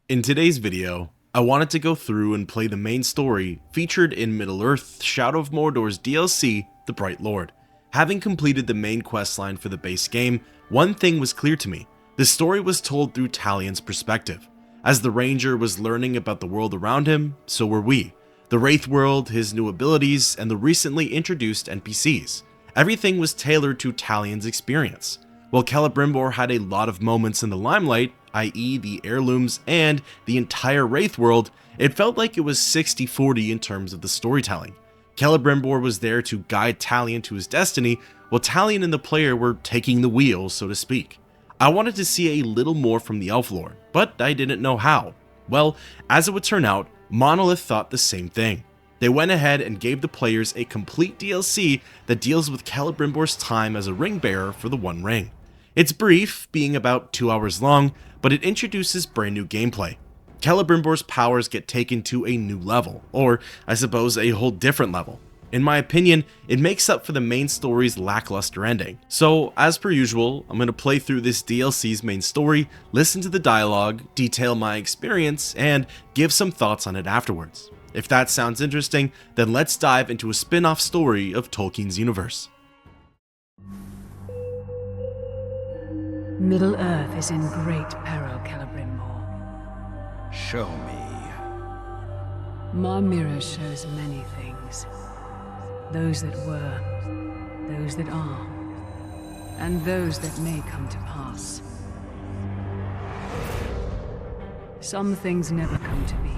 In today's video, I wanted to go through and play the main story featured in Middle-earth Shadow of Mordor's DLC, The Bright Lord. Having completed the main questline for the base game, one thing was clear to me. The story was told through Talion's perspective. As the ranger was learning about the world around him, so were we. The Wraith world, his new abilities, and the recently introduced NPCs. Everything was tailored to Talion's experience. While Celebrimbor had a lot of moments in the limelight, i.e. the heirlooms and the entire Wraith world, it felt like it was 60-40 in terms of the storytelling. Celebrimbor was there to guide Talion to his destiny, while Talion and the player were taking the wheel, so to speak. I wanted to see a little more from the Elf Lord, but I didn't know how. Well, as it would turn out, Monolith thought the same thing. They went ahead and gave the players a complete DLC that deals with Celebrimbor's time as a ring bearer for the One Ring. It's brief, being about 2 hours long, but it introduces brand new gameplay. Celebrimbor's powers get taken to a new level, or I suppose a whole different level. In my opinion, it makes up for the main story's lackluster ending. So, as per usual, I'm going to play through this DLC's main story, listen to the dialogue, detail my experience, and give some thoughts on it afterwards. If that sounds interesting, then let's dive into a spin-off story of Tolkien's universe. Middle-earth is in great peril, Celebrimbor. Show me. My mirror shows many things. Those that were, those that are, and those that may come to pass. Some things never come to be,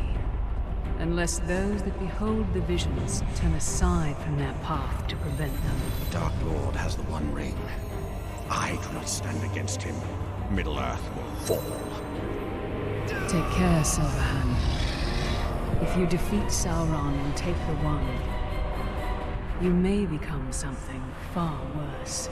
unless those that behold the visions turn aside from their path to prevent them. Dark Lord has the One Ring. I do not stand against him. Middle-earth will fall. Take care, Silverhand. If you defeat Sauron and take the One, you may become something far worse.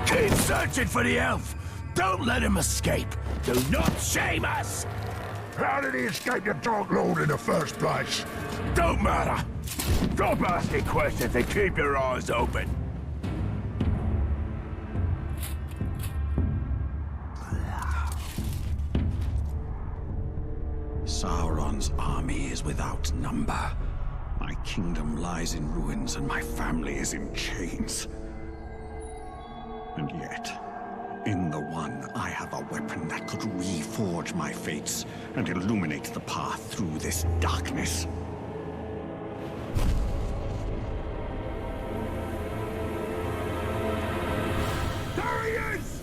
Keep searching for the elf! Don't let him escape! Do not shame us! How did he escape the Dark Lord in the first place? Don't matter! Stop asking questions and keep your eyes open! Sauron's army is without number. My kingdom lies in ruins and my family is in chains. And yet, in the One, I have a weapon that could reforge my fates and illuminate the path through this darkness. There he is!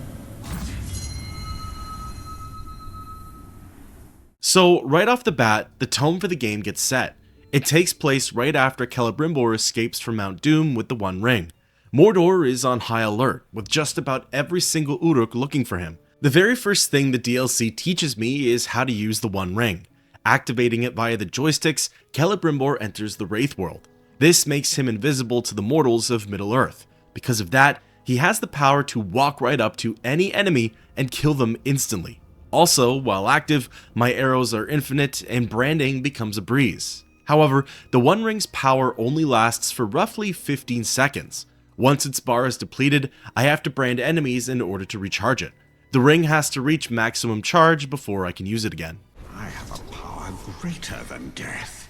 So, right off the bat, the tone for the game gets set. It takes place right after Celebrimbor escapes from Mount Doom with the One Ring. Mordor is on high alert, with just about every single Uruk looking for him. The very first thing the DLC teaches me is how to use the One Ring. Activating it via the joysticks, Celebrimbor enters the Wraith world. This makes him invisible to the mortals of Middle-earth. Because of that, he has the power to walk right up to any enemy and kill them instantly. Also, while active, my arrows are infinite and branding becomes a breeze. However, the One Ring's power only lasts for roughly 15 seconds. Once its bar is depleted, I have to brand enemies in order to recharge it. The ring has to reach maximum charge before I can use it again. I have a power greater than death.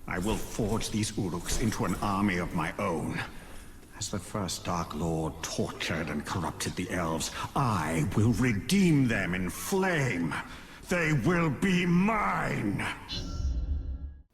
I will forge these Uruks into an army of my own. As the first Dark Lord tortured and corrupted the elves, I will redeem them in flame. They will be mine!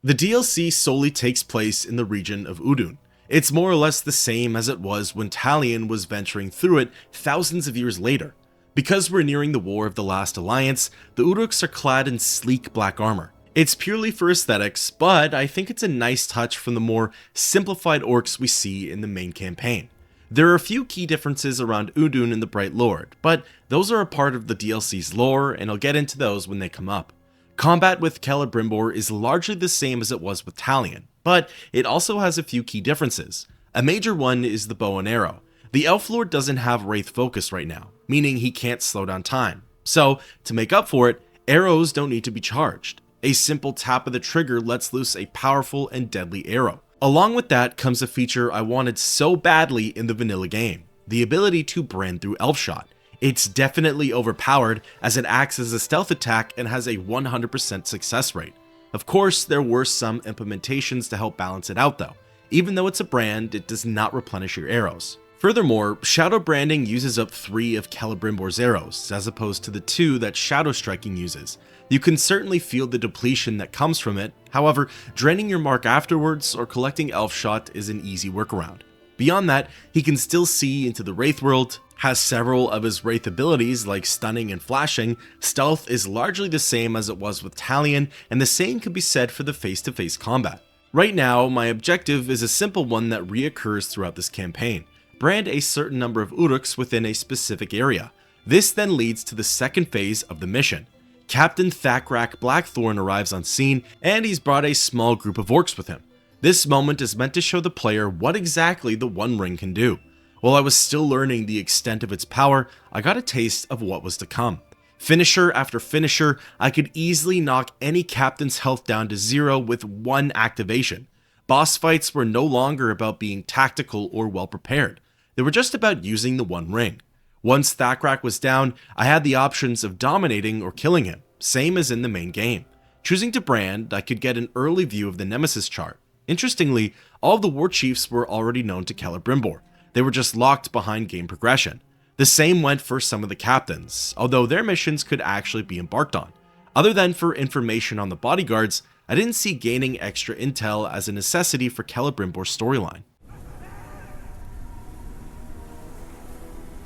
The DLC solely takes place in the region of Udun. It's more or less the same as it was when Talion was venturing through it thousands of years later. Because we're nearing the War of the Last Alliance, the Uruks are clad in sleek black armor. It's purely for aesthetics, but I think it's a nice touch from the more simplified orcs we see in the main campaign. There are a few key differences around Udun and the Bright Lord, but those are a part of the DLC's lore, and I'll get into those when they come up. Combat with Celebrimbor is largely the same as it was with Talion, but it also has a few key differences. A major one is the bow and arrow. The Elf Lord doesn't have Wraith focus right now, meaning he can't slow down time. So, to make up for it, arrows don't need to be charged. A simple tap of the trigger lets loose a powerful and deadly arrow. Along with that comes a feature I wanted so badly in the vanilla game, the ability to brand through Elf Shot. It's definitely overpowered as it acts as a stealth attack and has a 100% success rate. Of course, there were some implementations to help balance it out though. Even though it's a brand, it does not replenish your arrows. Furthermore, Shadow Branding uses up 3 of Celebrimbor's arrows, as opposed to the 2 that Shadow Striking uses. You can certainly feel the depletion that comes from it, however, draining your mark afterwards or collecting Elf Shot is an easy workaround. Beyond that, he can still see into the Wraith world, has several of his Wraith abilities like stunning and flashing, stealth is largely the same as it was with Talion, and the same can be said for the face-to-face combat. Right now, my objective is a simple one that reoccurs throughout this campaign. Brand a certain number of Uruks within a specific area. This then leads to the second phase of the mission. Captain Thwart Blackthorn arrives on scene, and he's brought a small group of orcs with him. This moment is meant to show the player what exactly the One Ring can do. While I was still learning the extent of its power, I got a taste of what was to come. Finisher after finisher, I could easily knock any captain's health down to 0 with one activation. Boss fights were no longer about being tactical or well prepared. They were just about using the One Ring. Once Thwart was down, I had the options of dominating or killing him, same as in the main game. Choosing to brand, I could get an early view of the Nemesis chart. Interestingly, all of the Warchiefs were already known to Celebrimbor. They were just locked behind game progression. The same went for some of the captains, although their missions could actually be embarked on. Other than for information on the bodyguards, I didn't see gaining extra intel as a necessity for Celebrimbor's storyline.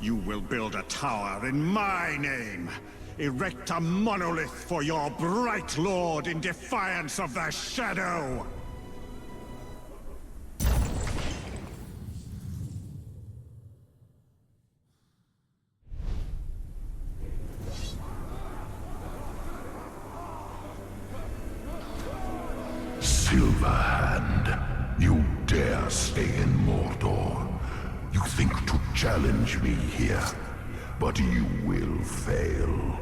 You will build a tower in my name. Erect a monolith for your bright lord in defiance of the shadow. Silverhand, you dare stay in Mordor. You think to challenge me here, but you will fail.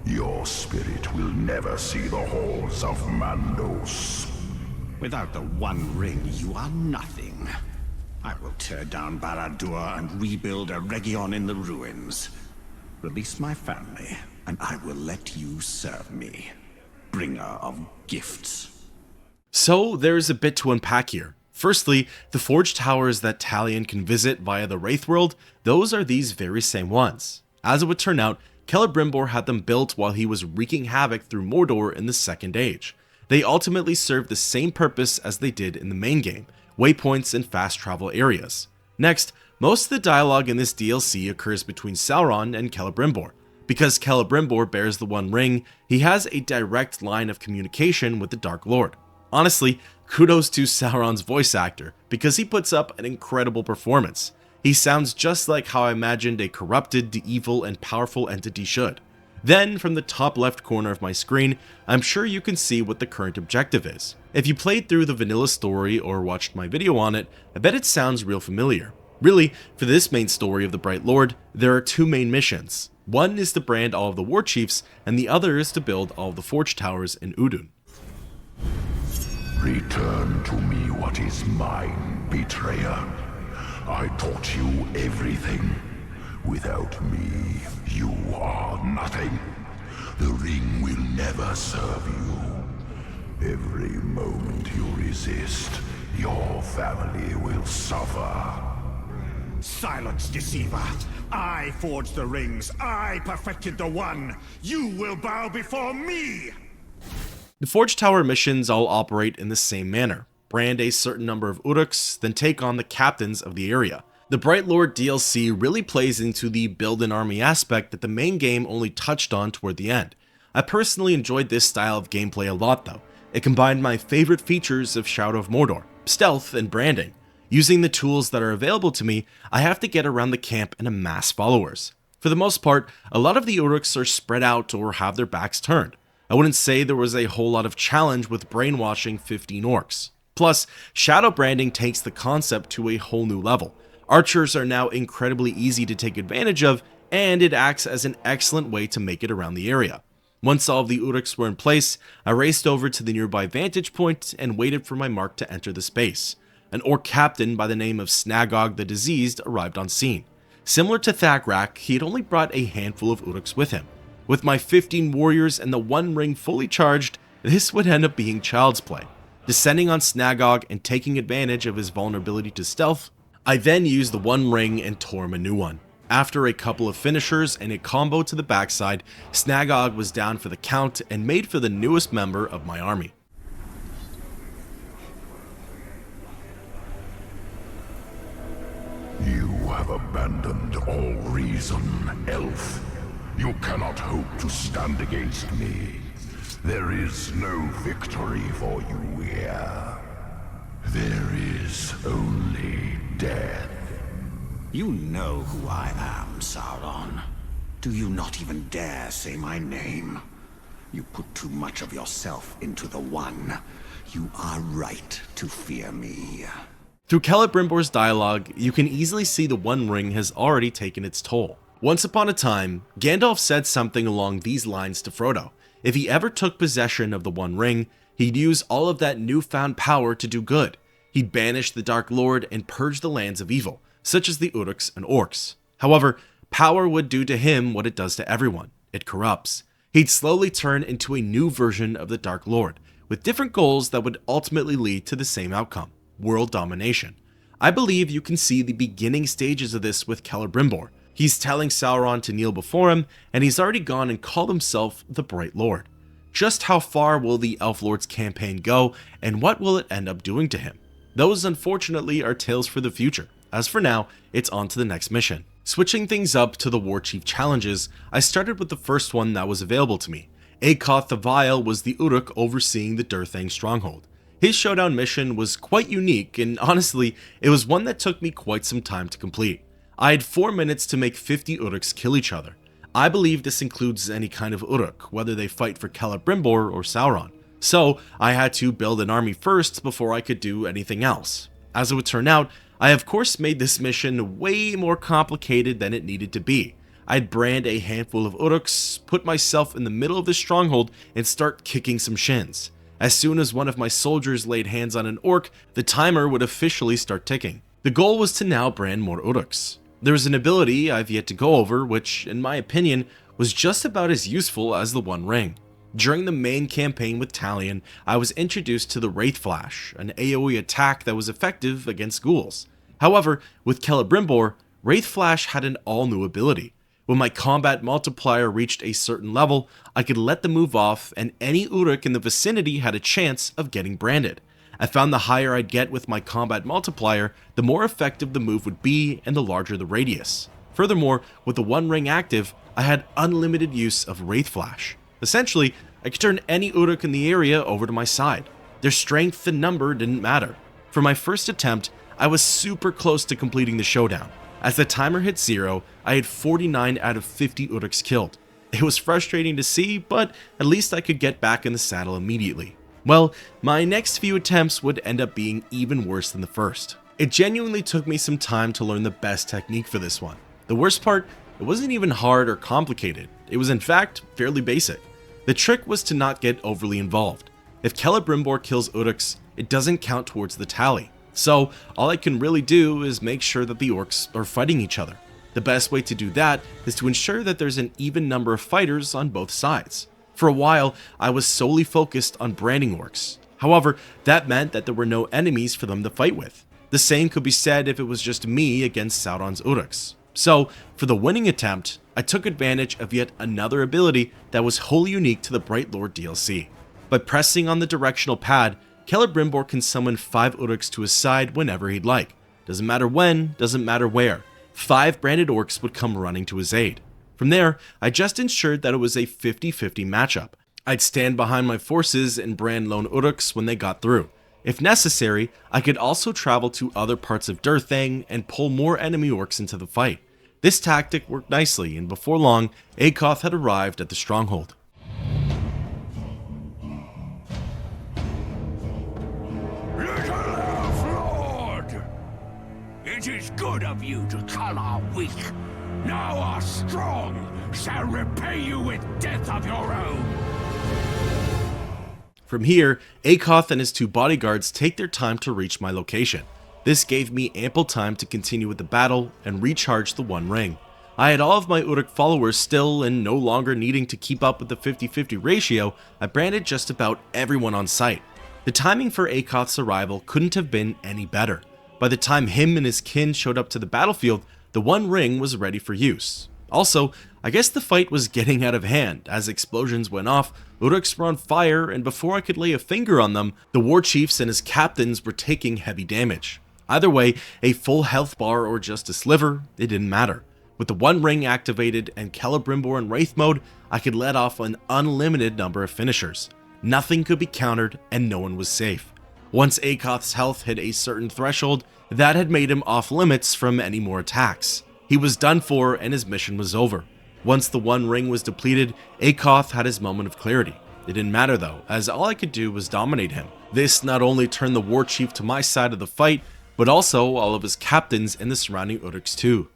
Your spirit will never see the halls of Mandos. Without the One Ring, you are nothing. I will tear down Barad-dûr and rebuild Eregion in the ruins. Release my family, and I will let you serve me. Bringer of gifts. So there's a bit to unpack here. Firstly, the forge towers that Talion can visit via the Wraith world, those are these very same ones. As it would turn out, Celebrimbor had them built while he was wreaking havoc through Mordor in the Second Age. They ultimately serve the same purpose as they did in the main game, waypoints and fast travel areas. Next, most of the dialogue in this DLC occurs between Sauron and Celebrimbor. Because Celebrimbor bears the One Ring, he has a direct line of communication with the Dark Lord. Honestly, kudos to Sauron's voice actor, because he puts up an incredible performance. He sounds just like how I imagined a corrupted, evil, and powerful entity should. Then, from the top left corner of my screen, I'm sure you can see what the current objective is. If you played through the vanilla story or watched my video on it, I bet it sounds real familiar. Really, for this main story of the Bright Lord, there are 2 main missions. One is to brand all of the Warchiefs, and the other is to build all of the forge towers in Udun. Return to me what is mine, betrayer. I taught you everything. Without me, you are nothing. The ring will never serve you. Every moment you resist, your family will suffer. Silence, deceiver! I forged the rings. I perfected the One. You will bow before me! The Forge Tower missions all operate in the same manner. Brand a certain number of Uruks, then take on the captains of the area. The Bright Lord DLC really plays into the build an army aspect that the main game only touched on toward the end. I personally enjoyed this style of gameplay a lot though. It combined my favorite features of Shadow of Mordor, stealth and branding. Using the tools that are available to me, I have to get around the camp and amass followers. For the most part, a lot of the Uruks are spread out or have their backs turned. I wouldn't say there was a whole lot of challenge with brainwashing 15 orcs. Plus, shadow branding takes the concept to a whole new level. Archers are now incredibly easy to take advantage of, and it acts as an excellent way to make it around the area. Once all of the Uruks were in place, I raced over to the nearby vantage point and waited for my mark to enter the space. An orc captain by the name of Snagog the Diseased arrived on scene. Similar to Thagrak, he had only brought a handful of Uruks with him. With my 15 warriors and the One Ring fully charged, this would end up being child's play. Descending on Snagog and taking advantage of his vulnerability to stealth, I then used the One Ring and tore him a new one. After a couple of finishers and a combo to the backside, Snagog was down for the count and made for the newest member of my army. You have abandoned all reason, Elf. You cannot hope to stand against me. There is no victory for you here. There is only death. You know who I am, Sauron. Do you not even dare say my name? You put too much of yourself into the One. You are right to fear me. Through Celebrimbor's dialogue, you can easily see the One Ring has already taken its toll. Once upon a time, Gandalf said something along these lines to Frodo. If he ever took possession of the One Ring, he'd use all of that newfound power to do good. He'd banish the Dark Lord and purge the lands of evil, such as the Uruks and orcs. However, power would do to him what it does to everyone. It corrupts. He'd slowly turn into a new version of the Dark Lord, with different goals that would ultimately lead to the same outcome: world domination. I believe you can see the beginning stages of this with Celebrimbor. He's telling Sauron to kneel before him, and he's already gone and called himself the Bright Lord. Just how far will the Elf Lord's campaign go, and what will it end up doing to him? Those, unfortunately, are tales for the future. As for now, it's on to the next mission. Switching things up to the Warchief challenges, I started with the first one that was available to me. Akoth the Vile was the Uruk overseeing the Durthang stronghold. His showdown mission was quite unique, and honestly, it was one that took me quite some time to complete. I had 4 minutes to make 50 Uruks kill each other. I believe this includes any kind of Uruk, whether they fight for Celebrimbor or Sauron. So I had to build an army first before I could do anything else. As it would turn out, I of course made this mission way more complicated than it needed to be. I'd brand a handful of Uruks, put myself in the middle of the stronghold, and start kicking some shins. As soon as one of my soldiers laid hands on an orc, the timer would officially start ticking. The goal was to now brand more Uruks. There was an ability I've yet to go over, which, in my opinion, was just about as useful as the One Ring. During the main campaign with Talion, I was introduced to the Wraith Flash, an AoE attack that was effective against ghouls. However, with Celebrimbor, Wraith Flash had an all-new ability. When my combat multiplier reached a certain level, I could let the move off, and any Uruk in the vicinity had a chance of getting branded. I found the higher I'd get with my combat multiplier, the more effective the move would be and the larger the radius. Furthermore, with the One Ring active, I had unlimited use of Wraith Flash. Essentially, I could turn any Uruk in the area over to my side. Their strength and number didn't matter. For my first attempt, I was super close to completing the showdown. As the timer hit 0, I had 49 out of 50 Uruks killed. It was frustrating to see, but at least I could get back in the saddle immediately. Well, my next few attempts would end up being even worse than the first. It genuinely took me some time to learn the best technique for this one. The worst part, it wasn't even hard or complicated. It was in fact fairly basic. The trick was to not get overly involved. If Celebrimbor kills Uruks, it doesn't count towards the tally. So all I can really do is make sure that the orcs are fighting each other. The best way to do that is to ensure that there's an even number of fighters on both sides. For a while, I was solely focused on branding orcs. However, that meant that there were no enemies for them to fight with. The same could be said if it was just me against Sauron's Uruks. So, for the winning attempt, I took advantage of yet another ability that was wholly unique to the Bright Lord DLC. By pressing on the directional pad, Celebrimbor can summon 5 Uruks to his side whenever he'd like. Doesn't matter when, doesn't matter where. 5 branded orcs would come running to his aid. From there, I just ensured that it was a 50-50 matchup. I'd stand behind my forces and brand lone Uruks when they got through. If necessary, I could also travel to other parts of Durthang and pull more enemy orcs into the fight. This tactic worked nicely, and before long, Akoth had arrived at the stronghold. Little Elf Lord! It is good of you to call our weak. Now our strong shall repay you with death of your own. From here, Akoth and his 2 bodyguards take their time to reach my location. This gave me ample time to continue with the battle and recharge the One Ring. I had all of my Uruk followers still, and no longer needing to keep up with the 50-50 ratio, I branded just about everyone on site. The timing for Akoth's arrival couldn't have been any better. By the time him and his kin showed up to the battlefield, the One Ring was ready for use. Also, I guess the fight was getting out of hand. As explosions went off, Uruks were on fire, and before I could lay a finger on them, the Warchiefs and his captains were taking heavy damage. Either way, a full health bar or just a sliver, it didn't matter. With the One Ring activated and Celebrimbor in Wraith mode, I could let off an unlimited number of finishers. Nothing could be countered and no one was safe. Once Akoth's health hit a certain threshold, that had made him off limits from any more attacks. He was done for and his mission was over. Once the One Ring was depleted, Akoth had his moment of clarity. It didn't matter though, as all I could do was dominate him. This not only turned the Warchief to my side of the fight, but also all of his captains and the surrounding Uruks too.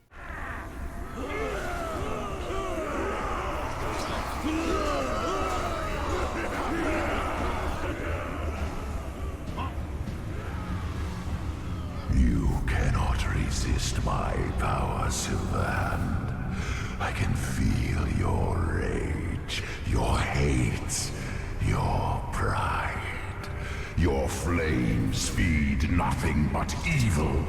You cannot resist my power, Silverhand. I can feel your rage, your hate, your pride. Your flames feed nothing but evil.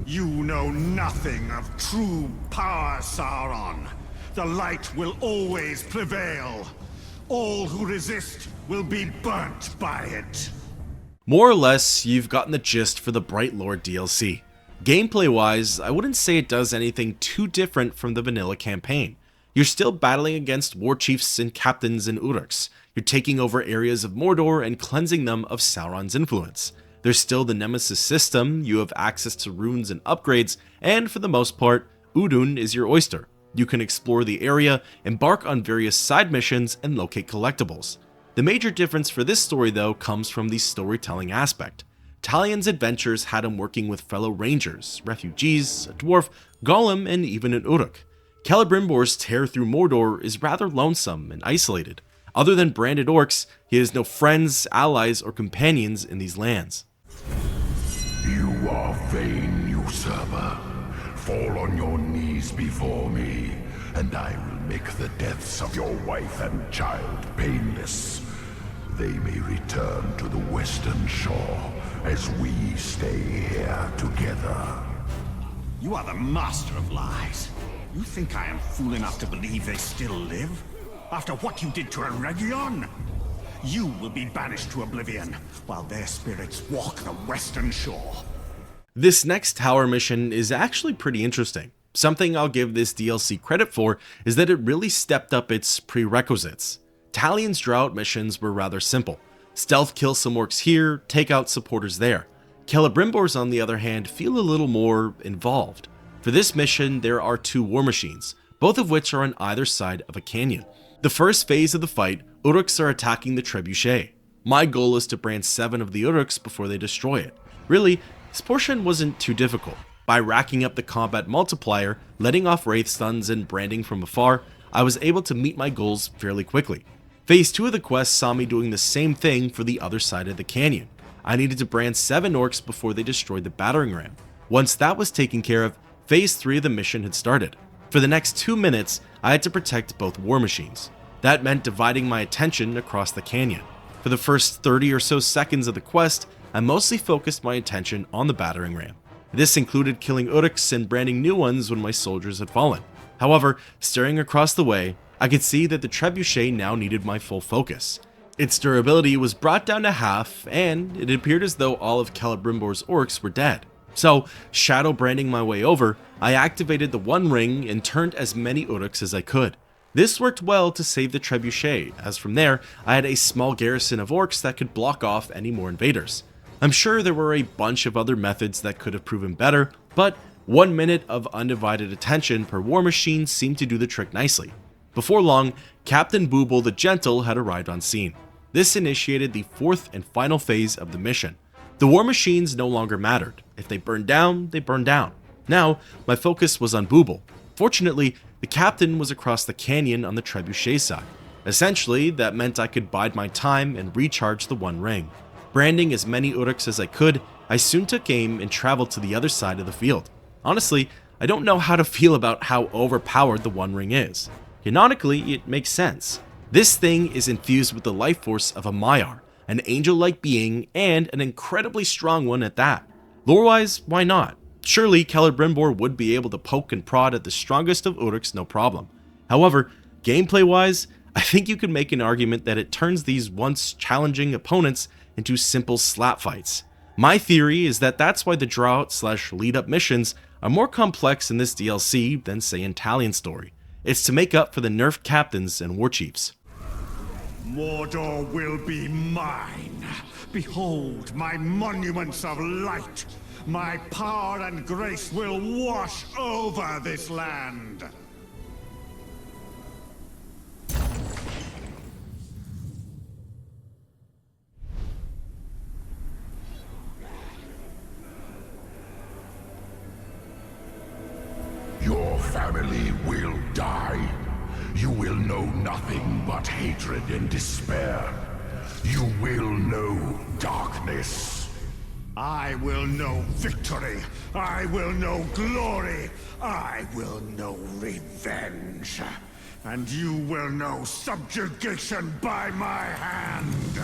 You know nothing of true power, Sauron. The light will always prevail. All who resist will be burnt by it. More or less, you've gotten the gist for the Bright Lord DLC. Gameplay wise, I wouldn't say it does anything too different from the vanilla campaign. You're still battling against Warchiefs and captains and Uruks. You're taking over areas of Mordor and cleansing them of Sauron's influence. There's still the Nemesis system, you have access to runes and upgrades, and for the most part, Udun is your oyster. You can explore the area, embark on various side missions, and locate collectibles. The major difference for this story though comes from the storytelling aspect. Talion's adventures had him working with fellow rangers, refugees, a dwarf, golem, and even an Uruk. Celebrimbor's tear through Mordor is rather lonesome and isolated. Other than branded orcs, he has no friends, allies, or companions in these lands. You are vain, usurper. Fall on your knees before me, and I will make the deaths of your wife and child painless. They may return to the western shore as we stay here together. You are the master of lies. You think I am fool enough to believe they still live? After what you did to Eregion? You will be banished to oblivion, while their spirits walk the western shore. This next tower mission is actually pretty interesting. Something I'll give this DLC credit for is that it really stepped up its prerequisites. Talion's Drought missions were rather simple. Stealth kill some orcs here, take out supporters there. Celebrimbor's on the other hand feel a little more involved. For this mission there are 2 war machines, both of which are on either side of a canyon. The first phase of the fight, Uruks are attacking the trebuchet. My goal is to brand 7 of the Uruks before they destroy it. Really, this portion wasn't too difficult. By racking up the combat multiplier, letting off wraith stuns and branding from afar, I was able to meet my goals fairly quickly. Phase 2 of the quest saw me doing the same thing for the other side of the canyon. I needed to brand 7 orcs before they destroyed the battering ram. Once that was taken care of, Phase 3 of the mission had started. For the next 2 minutes, I had to protect both war machines. That meant dividing my attention across the canyon. For the first 30 or so seconds of the quest, I mostly focused my attention on the battering ram. This included killing Uruks and branding new ones when my soldiers had fallen. However, staring across the way, I could see that the trebuchet now needed my full focus. Its durability was brought down to half, and it appeared as though all of Celebrimbor's orcs were dead. So, shadow branding my way over, I activated the One Ring and turned as many Uruks as I could. This worked well to save the trebuchet, as from there, I had a small garrison of orcs that could block off any more invaders. I'm sure there were a bunch of other methods that could have proven better, but 1 minute of undivided attention per war machine seemed to do the trick nicely. Before long, Captain Booble the Gentle had arrived on scene. This initiated the 4th and final phase of the mission. The war machines no longer mattered. If they burned down, they burned down. Now, my focus was on Booble. Fortunately, the captain was across the canyon on the trebuchet side. Essentially, that meant I could bide my time and recharge the One Ring. Branding as many Uruks as I could, I soon took aim and traveled to the other side of the field. Honestly, I don't know how to feel about how overpowered the One Ring is. Canonically, it makes sense. This thing is infused with the life force of a Maiar, an angel-like being, and an incredibly strong one at that. Lore-wise, why not? Surely Celebrimbor would be able to poke and prod at the strongest of Uruks no problem. However, gameplay-wise, I think you could make an argument that it turns these once challenging opponents into simple slap fights. My theory is that that's why the draw-out/lead-up missions are more complex in this DLC than say in Talion Story. It's to make up for the nerfed captains and warchiefs. Mordor will be mine. Behold my monuments of light. My power and grace will wash over this land. Your family will die. You will know nothing but hatred and despair. You will know darkness. I will know victory. I will know glory. I will know revenge. And you will know subjugation by my hand.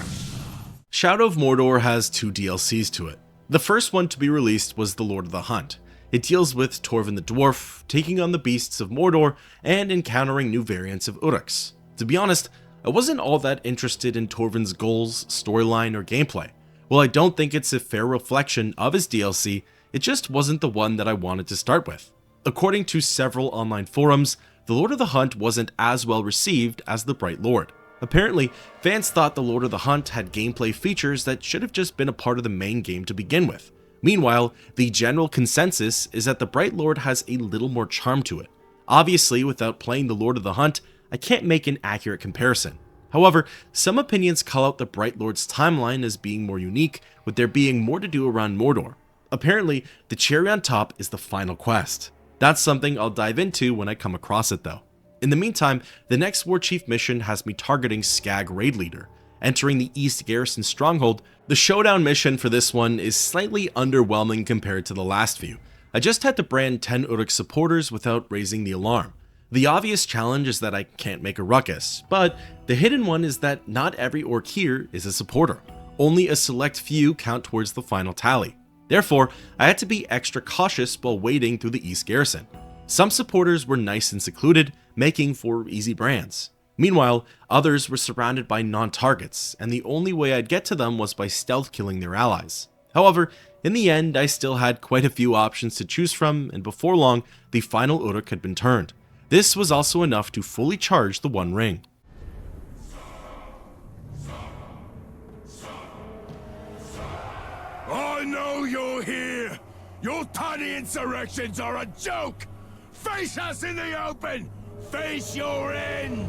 Shadow of Mordor has 2 DLCs to it. The first one to be released was The Lord of the Hunt. It deals with Torvin the Dwarf, taking on the beasts of Mordor, and encountering new variants of Uruks. To be honest, I wasn't all that interested in Torvin's goals, storyline, or gameplay. While I don't think it's a fair reflection of his DLC, it just wasn't the one that I wanted to start with. According to several online forums, The Lord of the Hunt wasn't as well received as the Bright Lord. Apparently, fans thought The Lord of the Hunt had gameplay features that should have just been a part of the main game to begin with. Meanwhile, the general consensus is that the Bright Lord has a little more charm to it. Obviously, without playing the Lord of the Hunt, I can't make an accurate comparison. However, some opinions call out the Bright Lord's timeline as being more unique, with there being more to do around Mordor. Apparently, the cherry on top is the final quest. That's something I'll dive into when I come across it though. In the meantime, the next Warchief mission has me targeting Skag Raid Leader. Entering the East Garrison Stronghold, the showdown mission for this one is slightly underwhelming compared to the last few. I just had to brand 10 Uruk supporters without raising the alarm. The obvious challenge is that I can't make a ruckus, but the hidden one is that not every orc here is a supporter. Only a select few count towards the final tally. Therefore, I had to be extra cautious while wading through the East Garrison. Some supporters were nice and secluded, making for easy brands. Meanwhile, others were surrounded by non-targets, and the only way I'd get to them was by stealth killing their allies. However, in the end, I still had quite a few options to choose from, and before long, the final Uruk had been turned. This was also enough to fully charge the One Ring. I know you're here! Your tiny insurrections are a joke! Face us in the open! Face your end!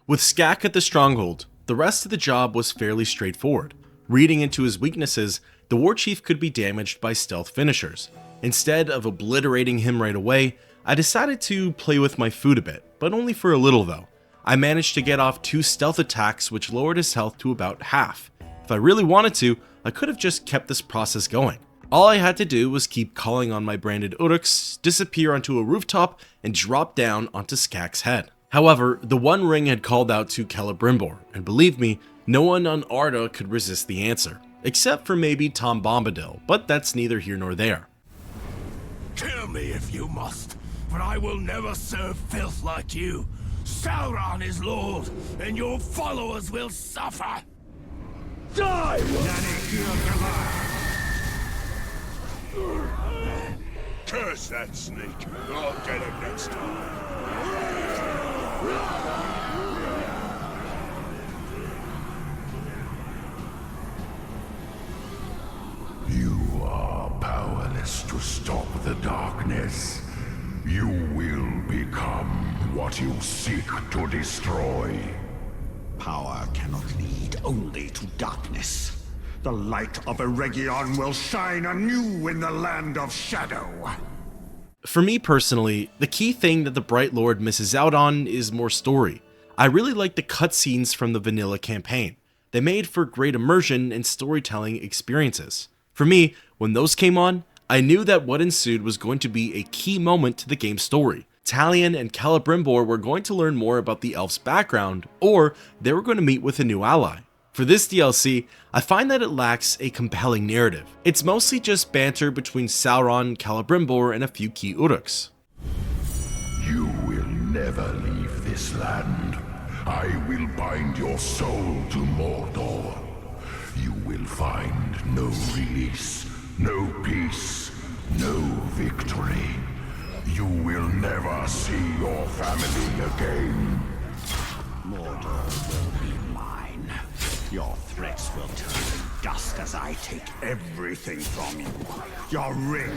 With Skak at the stronghold, the rest of the job was fairly straightforward. Reading into his weaknesses, the Warchief could be damaged by stealth finishers. Instead of obliterating him right away, I decided to play with my food a bit, but only for a little though. I managed to get off 2 stealth attacks which lowered his health to about half. If I really wanted to, I could have just kept this process going. All I had to do was keep calling on my branded Uruks, disappear onto a rooftop, and drop down onto Skak's head. However, the One Ring had called out to Celebrimbor, and believe me, no one on Arda could resist the answer. Except for maybe Tom Bombadil, but that's neither here nor there. Kill me if you must, but I will never serve filth like you. Sauron is Lord, and your followers will suffer. Die! Curse that snake. I'll get him next time. You are powerless to stop the darkness. You will become what you seek to destroy. Power cannot lead only to darkness. The light of Eregion will shine anew in the land of shadow. For me personally, the key thing that the Bright Lord misses out on is more story. I really like the cutscenes from the vanilla campaign. They made for great immersion and storytelling experiences. For me, when those came on, I knew that what ensued was going to be a key moment to the game's story. Talion and Celebrimbor were going to learn more about the elf's background, or they were going to meet with a new ally. For this DLC, I find that it lacks a compelling narrative. It's mostly just banter between Sauron, Celebrimbor, and a few key Uruks. You will never leave this land. I will bind your soul to Mordor. You will find no release, no peace, no victory. You will never see your family again. Mordor will be mine. Your threats will turn to dust as I take everything from you. Your ring,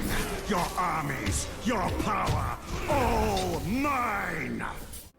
your armies, your power, all mine!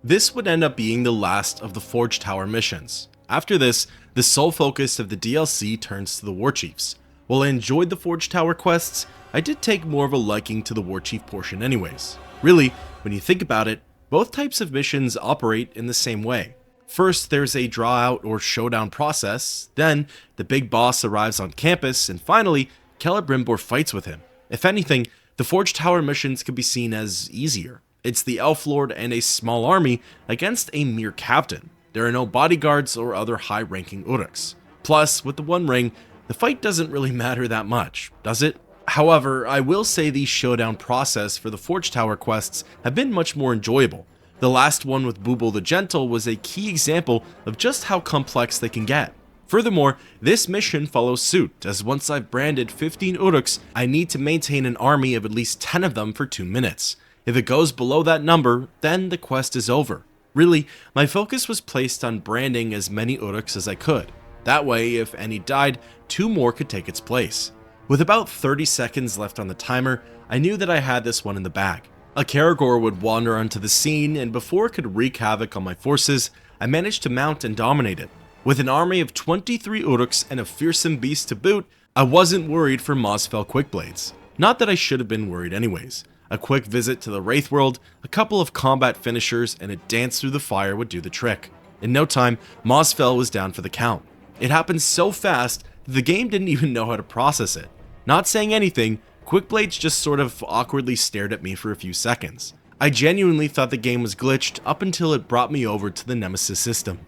This would end up being the last of the Forge Tower missions. After this, the sole focus of the DLC turns to the Warchiefs. While I enjoyed the Forge Tower quests, I did take more of a liking to the Warchief portion anyways. Really, when you think about it, both types of missions operate in the same way. First, there's a draw out or showdown process, then the big boss arrives on campus, and finally, Celebrimbor fights with him. If anything, the Forge Tower missions could be seen as easier. It's the Elf Lord and a small army against a mere captain. There are no bodyguards or other high-ranking Uruks. Plus, with the One Ring, the fight doesn't really matter that much, does it? However, I will say the showdown process for the Forge Tower quests have been much more enjoyable. The last one with Booble the Gentle was a key example of just how complex they can get. Furthermore, this mission follows suit, as once I've branded 15 Uruks, I need to maintain an army of at least 10 of them for 2 minutes. If it goes below that number, then the quest is over. Really, my focus was placed on branding as many Uruks as I could. That way, if any died, 2 more could take its place. With about 30 seconds left on the timer, I knew that I had this one in the bag. A Caragor would wander onto the scene, and before it could wreak havoc on my forces, I managed to mount and dominate it. With an army of 23 Uruks and a fearsome beast to boot, I wasn't worried for Mosfell Quickblades. Not that I should have been worried anyways. A quick visit to the Wraith World, a couple of combat finishers, and a dance through the fire would do the trick. In no time, Mosfell was down for the count. It happened so fast that the game didn't even know how to process it. Not saying anything, Quickblades just sort of awkwardly stared at me for a few seconds. I genuinely thought the game was glitched up until it brought me over to the Nemesis system.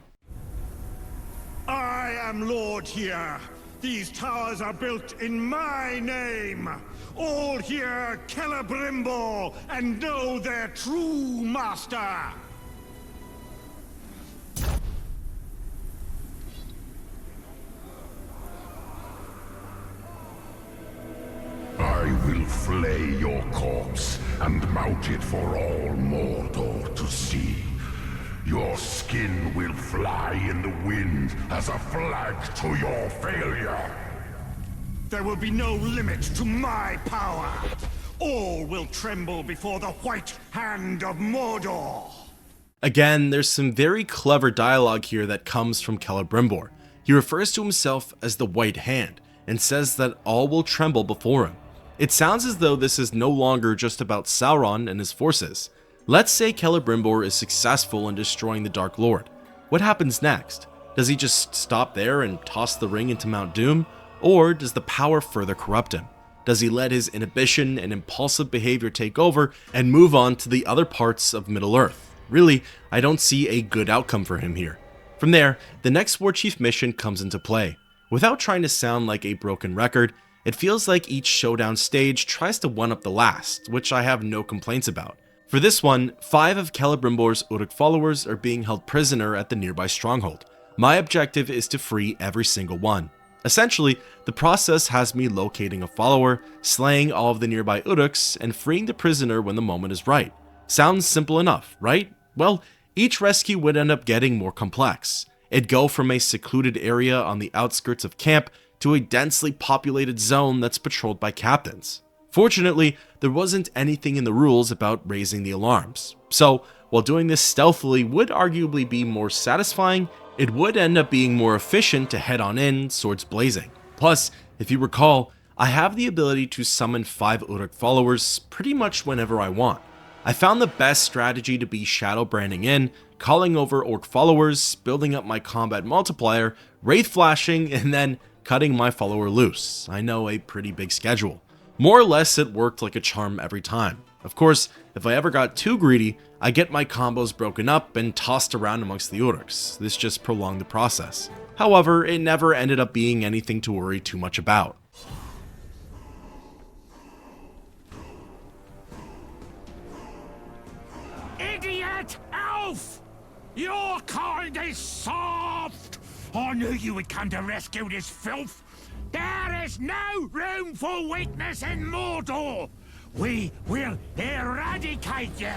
I am Lord here. These towers are built in my name. All hear Celebrimbor and know their true master. I will flay your corpse and mount it for all Mordor to see. Your skin will fly in the wind as a flag to your failure. There will be no limit to my power. All will tremble before the white hand of Mordor. Again, there's some very clever dialogue here that comes from Celebrimbor. He refers to himself as the White Hand, and says that all will tremble before him. It sounds as though this is no longer just about Sauron and his forces. Let's say Celebrimbor is successful in destroying the Dark Lord. What happens next? Does he just stop there and toss the ring into Mount Doom? Or does the power further corrupt him? Does he let his inhibition and impulsive behavior take over and move on to the other parts of Middle-earth? Really, I don't see a good outcome for him here. From there, the next Warchief mission comes into play. Without trying to sound like a broken record, it feels like each showdown stage tries to one-up the last, which I have no complaints about. For this one, 5 of Celebrimbor's Uruk followers are being held prisoner at the nearby stronghold. My objective is to free every single one. Essentially, the process has me locating a follower, slaying all of the nearby Uruks, and freeing the prisoner when the moment is right. Sounds simple enough, right? Well, each rescue would end up getting more complex. It'd go from a secluded area on the outskirts of camp to a densely populated zone that's patrolled by captains. Fortunately, there wasn't anything in the rules about raising the alarms. So, while doing this stealthily would arguably be more satisfying, it would end up being more efficient to head on in, swords blazing. Plus, if you recall, I have the ability to summon 5 Uruk followers pretty much whenever I want. I found the best strategy to be shadow branding in, calling over orc followers, building up my combat multiplier, wraith flashing, and then cutting my follower loose. I know, a pretty big schedule. More or less it worked like a charm every time. Of course, if I ever got too greedy, I get my combos broken up and tossed around amongst the Uruks. This just prolonged the process. However, it never ended up being anything to worry too much about. Idiot elf! Your kind is soft! I knew you would come to rescue this filth! There is no room for weakness in Mordor! We will eradicate you!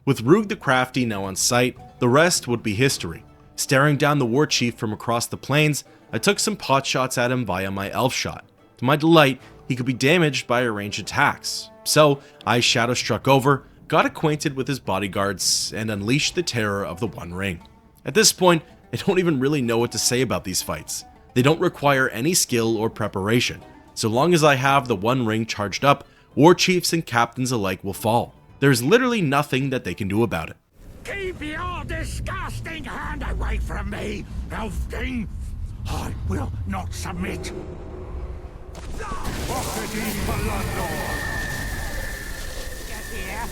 With Rug the Crafty now on site, the rest would be history. Staring down the Warchief from across the plains, I took some pot shots at him via my elf shot. To my delight, he could be damaged by ranged attacks. So I shadow struck over, got acquainted with his bodyguards, and unleashed the terror of the One Ring. At this point, I don't even really know what to say about these fights. They don't require any skill or preparation. So long as I have the One Ring charged up, Warchiefs and captains alike will fall. There's literally nothing that they can do about it. Keep your disgusting hand away from me, elf king! I will not submit! Get here!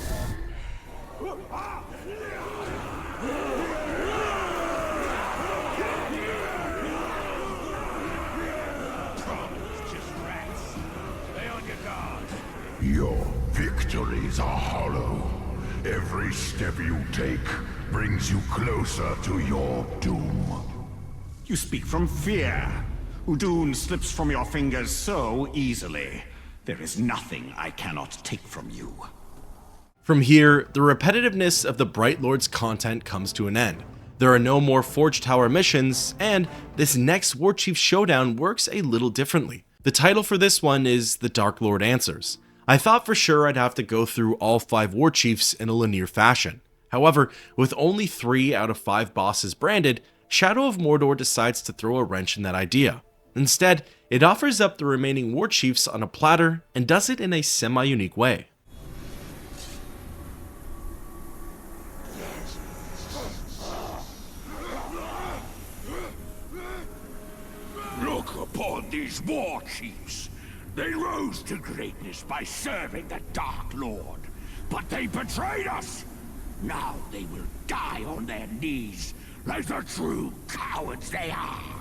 Your victories are hollow. Every step you take brings you closer to your doom. You speak from fear. Udun slips from your fingers so easily. There is nothing I cannot take from you. From here, the repetitiveness of the Bright Lord's content comes to an end. There are no more Forge Tower missions, and this next Warchief showdown works a little differently. The title for this one is The Dark Lord Answers. I thought for sure I'd have to go through all 5 Warchiefs in a linear fashion. However, with only 3 out of 5 bosses branded, Shadow of Mordor decides to throw a wrench in that idea. Instead, it offers up the remaining Warchiefs on a platter and does it in a semi-unique way. Look upon these Warchiefs. They rose to greatness by serving the Dark Lord, but they betrayed us! Now they will die on their knees, like the true cowards they are!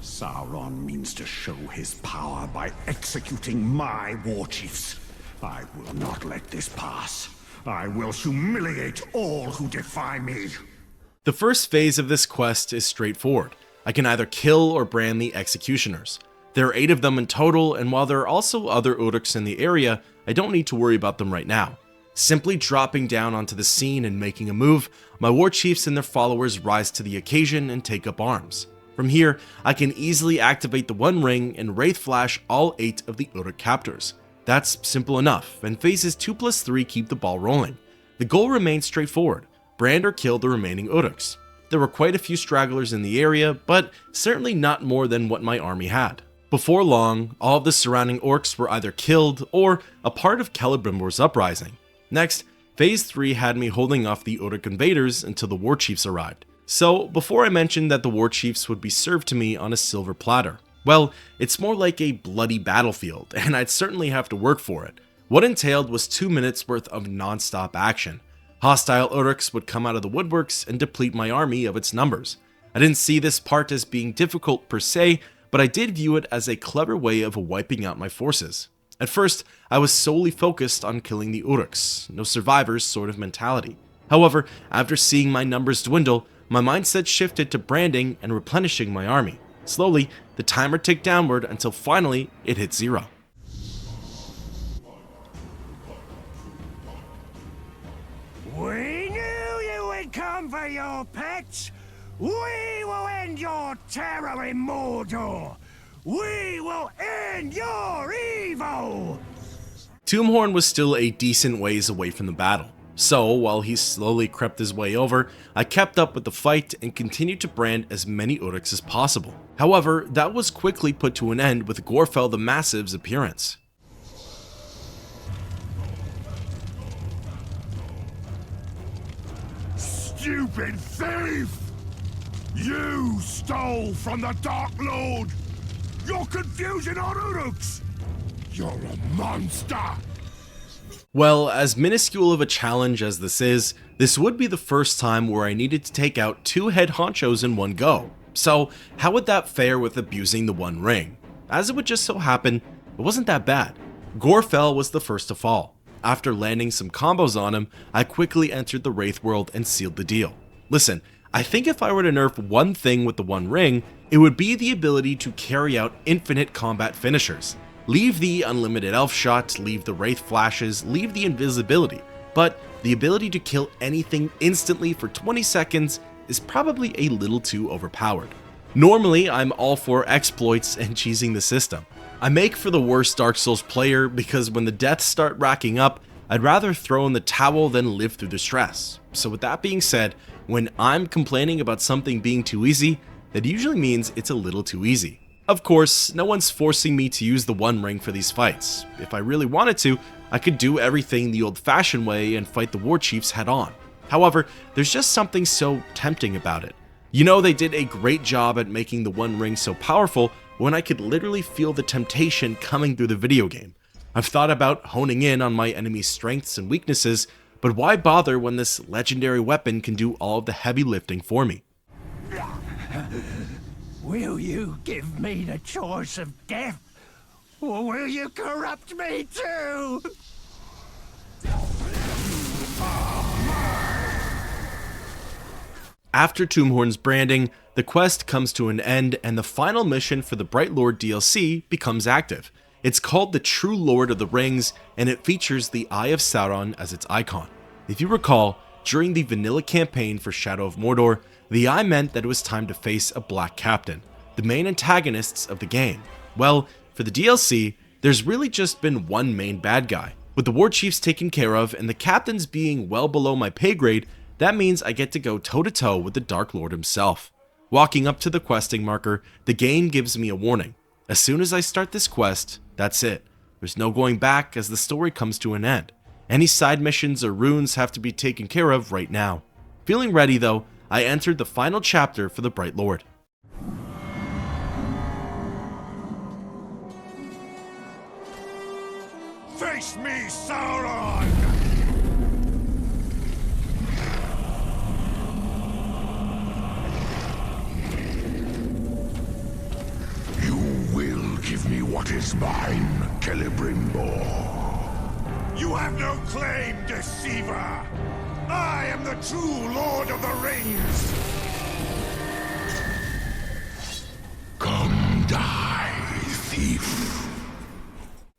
Sauron means to show his power by executing my Warchiefs. I will not let this pass. I will humiliate all who defy me. The first phase of this quest is straightforward. I can either kill or brand the executioners. There are 8 of them in total, and while there are also other Uruks in the area, I don't need to worry about them right now. Simply dropping down onto the scene and making a move, my Warchiefs and their followers rise to the occasion and take up arms. From here, I can easily activate the One Ring and Wraith Flash all 8 of the Uruk captors. That's simple enough, and phases 2+3 keep the ball rolling. The goal remains straightforward: brand or kill the remaining Uruks. There were quite a few stragglers in the area, but certainly not more than what my army had. Before long, all of the surrounding orcs were either killed or a part of Celebrimbor's uprising. Next, phase 3 had me holding off the Uruk invaders until the Warchiefs arrived. So before I mentioned that the Warchiefs would be served to me on a silver platter, well, it's more like a bloody battlefield, and I'd certainly have to work for it. What entailed was 2 minutes worth of non-stop action. Hostile Uruks would come out of the woodworks and deplete my army of its numbers. I didn't see this part as being difficult per se, but I did view it as a clever way of wiping out my forces. At first, I was solely focused on killing the Uruks, no survivors sort of mentality. However, after seeing my numbers dwindle, my mindset shifted to branding and replenishing my army. Slowly, the timer ticked downward until finally it hit 0. We knew you would come for your pets! We will end your terror in Mordor! We will end your evil! Tombhorn was still a decent ways away from the battle. So while he slowly crept his way over, I kept up with the fight and continued to brand as many Uruks as possible. However, that was quickly put to an end with Gorfel the Massive's appearance. Stupid thief! You stole from the Dark Lord! Your confusion on Uruks! You're a monster! Well, as minuscule of a challenge as this would be the first time where I needed to take out 2 head honchos in one go. So how would that fare with abusing the One Ring? As it would just so happen, it wasn't that bad. Gorfel was the first to fall. After landing some combos on him, I quickly entered the Wraith world and sealed the deal. Listen, I think if I were to nerf one thing with the One Ring, it would be the ability to carry out infinite combat finishers. Leave the unlimited elf shot, leave the wraith flashes, leave the invisibility, but the ability to kill anything instantly for 20 seconds is probably a little too overpowered. Normally, I'm all for exploits and cheesing the system. I make for the worst Dark Souls player because when the deaths start racking up, I'd rather throw in the towel than live through the stress. So with that being said, when I'm complaining about something being too easy, that usually means it's a little too easy. Of course, no one's forcing me to use the One Ring for these fights. If I really wanted to, I could do everything the old-fashioned way and fight the Warchiefs head-on. However, there's just something so tempting about it. You know, they did a great job at making the One Ring so powerful when I could literally feel the temptation coming through the video game. I've thought about honing in on my enemy's strengths and weaknesses, but why bother when this legendary weapon can do all of the heavy lifting for me? Will you give me the choice of death, or will you corrupt me too? After Tombhorn's branding, the quest comes to an end and the final mission for the Bright Lord DLC becomes active. It's called the True Lord of the Rings, and it features the Eye of Sauron as its icon. If you recall, during the vanilla campaign for Shadow of Mordor, the eye meant that it was time to face a black captain, the main antagonists of the game. Well, for the DLC, there's really just been one main bad guy. With the Warchiefs taken care of and the captains being well below my pay grade, that means I get to go toe-to-toe with the Dark Lord himself. Walking up to the questing marker, the game gives me a warning. As soon as I start this quest, that's it. There's no going back as the story comes to an end. Any side missions or runes have to be taken care of right now. Feeling ready though, I entered the final chapter for the Bright Lord. Face me, Sauron! You will give me what is mine, Celebrimbor. You have no claim, deceiver! I am the true Lord of the Rings! Come die, thief.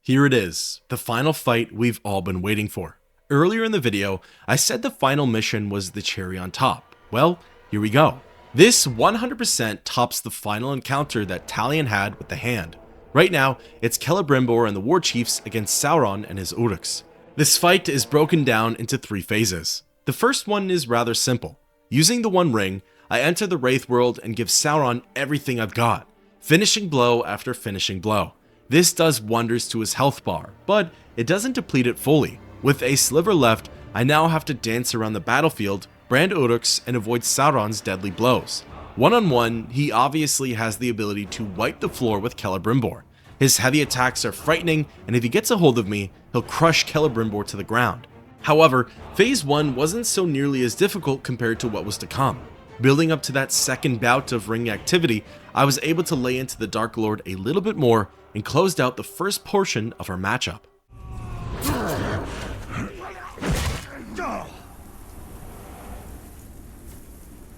Here it is, the final fight we've all been waiting for. Earlier in the video, I said the final mission was the cherry on top. Well, here we go. This 100% tops the final encounter that Talion had with the Hand. Right now, it's Celebrimbor and the Warchiefs against Sauron and his Uruks. This fight is broken down into 3 phases. The first one is rather simple. Using the One Ring, I enter the Wraith world and give Sauron everything I've got, finishing blow after finishing blow. This does wonders to his health bar, but it doesn't deplete it fully. With a sliver left, I now have to dance around the battlefield, brand Uruks, and avoid Sauron's deadly blows. One-on-one, he obviously has the ability to wipe the floor with Celebrimbor. His heavy attacks are frightening, and if he gets a hold of me, he'll crush Celebrimbor to the ground. However, Phase 1 wasn't so nearly as difficult compared to what was to come. Building up to that second bout of ring activity, I was able to lay into the Dark Lord a little bit more and closed out the first portion of our matchup.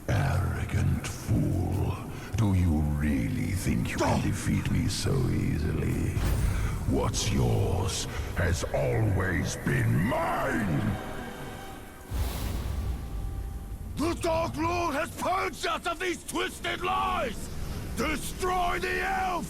Arrogant fool. Do you really think you can defeat me so easily? What's yours has always been mine! The Dark Lord has purged us of these twisted lies! Destroy the elf!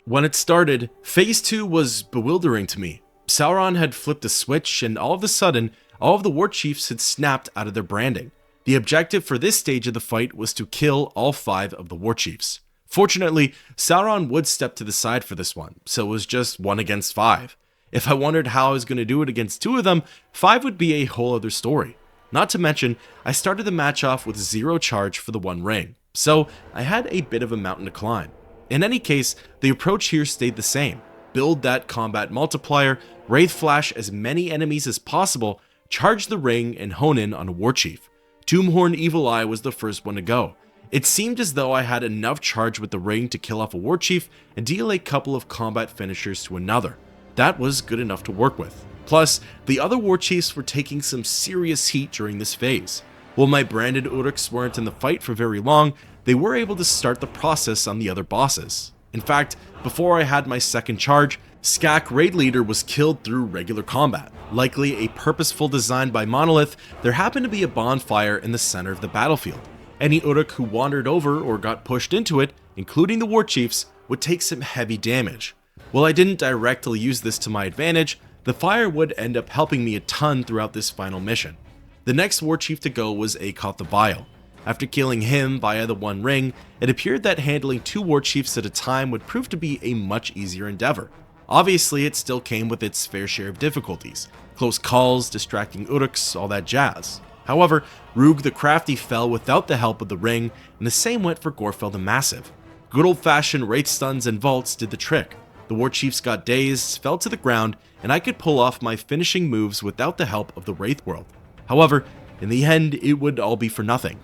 When it started, Phase 2 was bewildering to me. Sauron had flipped a switch, and all of a sudden, all of the Warchiefs had snapped out of their branding. The objective for this stage of the fight was to kill all 5 of the Warchiefs. Fortunately, Sauron would step to the side for this one, so it was just 1 against 5. If I wondered how I was going to do it against 2 of them, 5 would be a whole other story. Not to mention, I started the match off with 0 charge for the 1 ring, so I had a bit of a mountain to climb. In any case, the approach here stayed the same. Build that combat multiplier, wraith flash as many enemies as possible, charge the ring, and hone in on a Warchief. Doomhorn Evil Eye was the first one to go. It seemed as though I had enough charge with the ring to kill off a Warchief and deal a couple of combat finishers to another. That was good enough to work with. Plus, the other Warchiefs were taking some serious heat during this phase. While my branded Uruks weren't in the fight for very long, they were able to start the process on the other bosses. In fact, before I had my second charge, Skak Raid Leader was killed through regular combat. Likely a purposeful design by Monolith, there happened to be a bonfire in the center of the battlefield. Any Uruk who wandered over or got pushed into it, including the Warchiefs, would take some heavy damage. While I didn't directly use this to my advantage, the fire would end up helping me a ton throughout this final mission. The next Warchief to go was Akoth the Bile. After killing him via the 1 ring, it appeared that handling 2 Warchiefs at a time would prove to be a much easier endeavor. Obviously, it still came with its fair share of difficulties. Close calls, distracting Uruks, all that jazz. However, Rug the Crafty fell without the help of the ring, and the same went for Gorfell the Massive. Good old-fashioned wraith stuns and vaults did the trick. The Warchiefs got dazed, fell to the ground, and I could pull off my finishing moves without the help of the Wraith World. However, in the end, it would all be for nothing.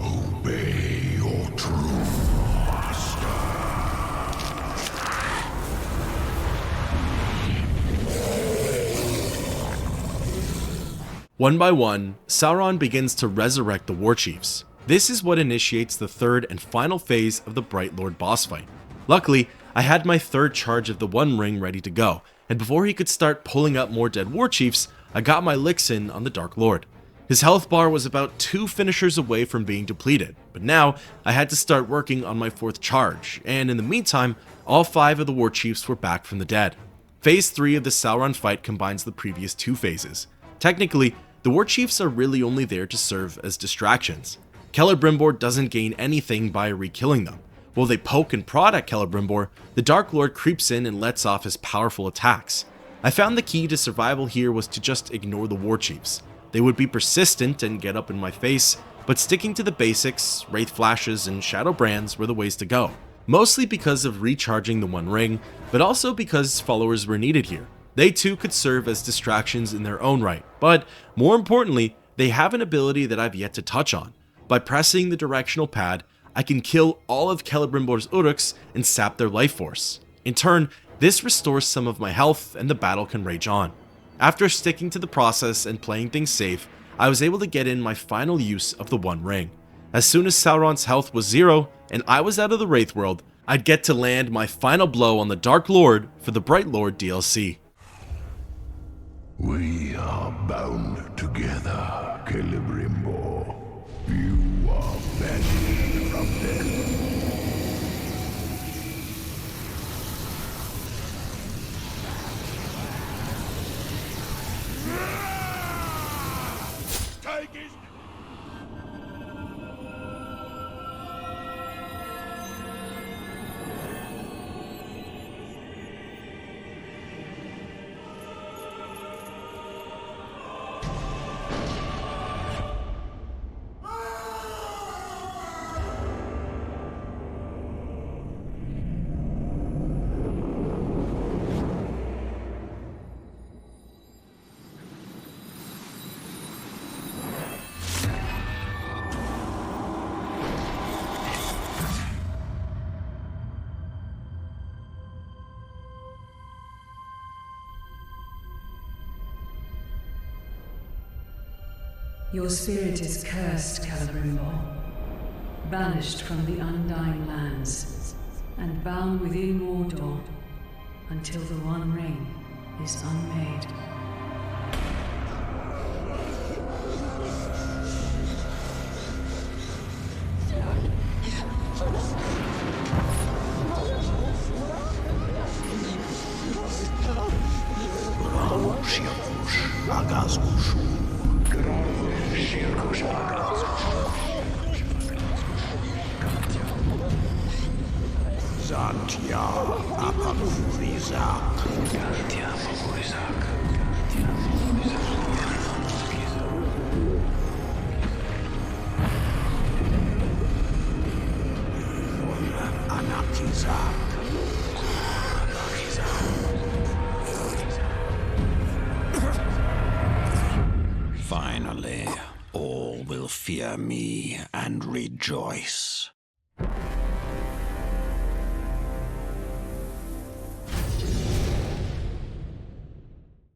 Obey your true master. One by one, Sauron begins to resurrect the Warchiefs. This is what initiates the 3rd and final phase of the Bright Lord boss fight. Luckily, I had my 3rd charge of the 1 ring ready to go, and before he could start pulling up more dead Warchiefs, I got my licks in on the Dark Lord. His health bar was about 2 finishers away from being depleted, but now I had to start working on my 4th charge, and in the meantime, all 5 of the Warchiefs were back from the dead. Phase 3 of the Sauron fight combines the previous 2 phases. Technically, the Warchiefs are really only there to serve as distractions. Celebrimbor doesn't gain anything by re-killing them. While they poke and prod at Celebrimbor, the Dark Lord creeps in and lets off his powerful attacks. I found the key to survival here was to just ignore the Warchiefs. They would be persistent and get up in my face, but sticking to the basics, Wraith Flashes, and Shadow Brands were the ways to go. Mostly because of recharging the 1 ring, but also because followers were needed here. They too could serve as distractions in their own right, but more importantly, they have an ability that I've yet to touch on. By pressing the directional pad, I can kill all of Celebrimbor's Uruks and sap their life force. In turn, this restores some of my health and the battle can rage on. After sticking to the process and playing things safe, I was able to get in my final use of the 1 ring. As soon as Sauron's health was 0 and I was out of the Wraith World, I'd get to land my final blow on the Dark Lord for the Bright Lord DLC. We are bound together, Celebrimbor. You are banished from death. Take his... Your spirit is cursed, Celebrimbor, banished from the Undying Lands, and bound within Mordor until the One Ring is unmade. will fear me and rejoice.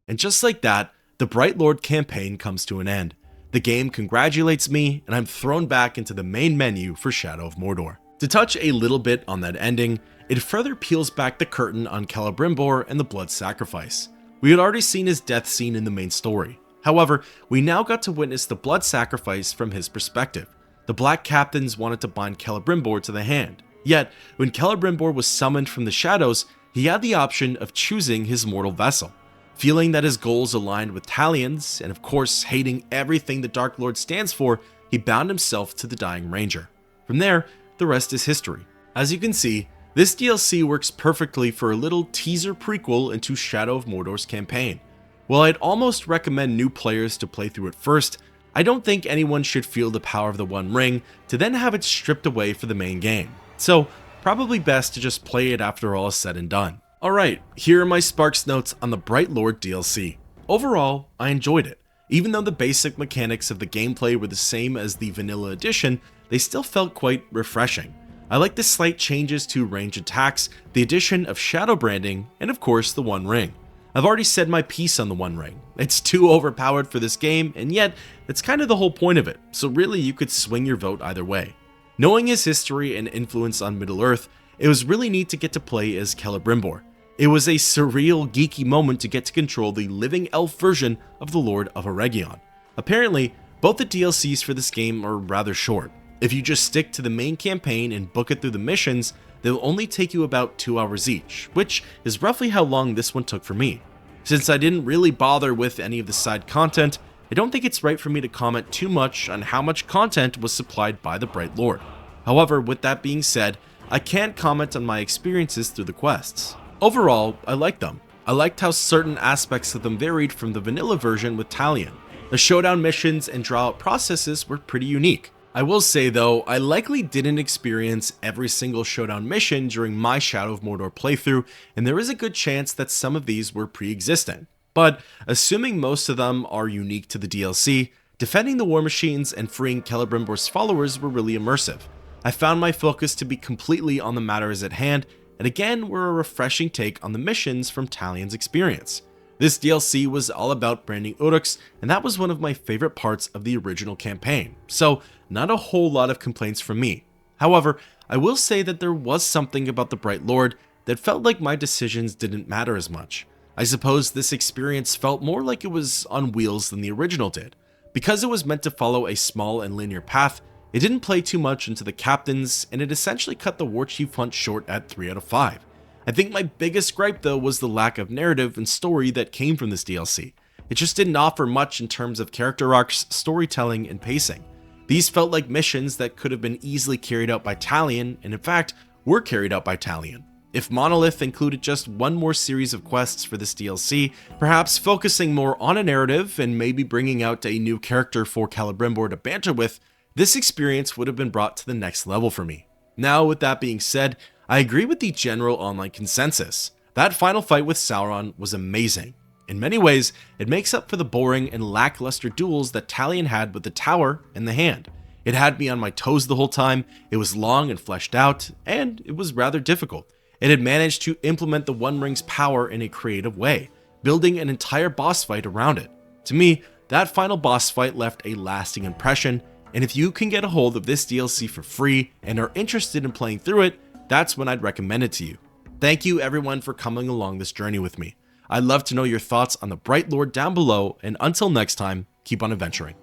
And just like that, the Bright Lord campaign comes to an end. The game congratulates me, and I'm thrown back into the main menu for Shadow of Mordor. To touch a little bit on that ending, it further peels back the curtain on Celebrimbor and the blood sacrifice. We had already seen his death scene in the main story. However, we now got to witness the blood sacrifice from his perspective. The Black Captains wanted to bind Celebrimbor to the hand. Yet, when Celebrimbor was summoned from the shadows, he had the option of choosing his mortal vessel. Feeling that his goals aligned with Talion's, and of course hating everything the Dark Lord stands for, he bound himself to the Dying Ranger. From there, the rest is history. As you can see, this DLC works perfectly for a little teaser prequel into Shadow of Mordor's campaign. While I'd almost recommend new players to play through it first, I don't think anyone should feel the power of the One Ring to then have it stripped away for the main game. So, probably best to just play it after all is said and done. Alright, here are my Sparks notes on the Bright Lord DLC. Overall, I enjoyed it. Even though the basic mechanics of the gameplay were the same as the vanilla edition, they still felt quite refreshing. I like the slight changes to range attacks, the addition of shadow branding, and of course the One Ring. I've already said my piece on the One Ring. It's too overpowered for this game, and yet, that's kind of the whole point of it, so really you could swing your vote either way. Knowing his history and influence on Middle-earth, it was really neat to get to play as Celebrimbor. It was a surreal, geeky moment to get to control the living elf version of the Lord of Eregion. Apparently, both the DLCs for this game are rather short. If you just stick to the main campaign and book it through the missions, they'll only take you about 2 hours each, which is roughly how long this one took for me. Since I didn't really bother with any of the side content, I don't think it's right for me to comment too much on how much content was supplied by the Bright Lord. However, with that being said, I can comment on my experiences through the quests. Overall, I liked them. I liked how certain aspects of them varied from the vanilla version with Talion. The showdown missions and draw-out processes were pretty unique. I will say though, I likely didn't experience every single showdown mission during my Shadow of Mordor playthrough, and there is a good chance that some of these were pre-existing. But assuming most of them are unique to the DLC, defending the war machines and freeing Celebrimbor's followers were really immersive. I found my focus to be completely on the matters at hand, and again were a refreshing take on the missions from Talion's experience. This DLC was all about branding Uruks, and that was one of my favorite parts of the original campaign, so not a whole lot of complaints from me. However, I will say that there was something about the Bright Lord that felt like my decisions didn't matter as much. I suppose this experience felt more like it was on wheels than the original did. Because it was meant to follow a small and linear path, it didn't play too much into the captains, and it essentially cut the Warchief hunt short at 3 out of 5. I think my biggest gripe though was the lack of narrative and story that came from this DLC. It just didn't offer much in terms of character arcs, storytelling, and pacing. These felt like missions that could have been easily carried out by Talion, and in fact, were carried out by Talion. If Monolith included just one more series of quests for this DLC, perhaps focusing more on a narrative and maybe bringing out a new character for Celebrimbor to banter with, this experience would have been brought to the next level for me. Now, with that being said, I agree with the general online consensus. That final fight with Sauron was amazing. In many ways, it makes up for the boring and lackluster duels that Talion had with the tower and the hand. It had me on my toes the whole time, it was long and fleshed out, and it was rather difficult. It had managed to implement the One Ring's power in a creative way, building an entire boss fight around it. To me, that final boss fight left a lasting impression, and if you can get a hold of this DLC for free and are interested in playing through it, that's when I'd recommend it to you. Thank you everyone for coming along this journey with me. I'd love to know your thoughts on the Bright Lord down below, and until next time, keep on adventuring.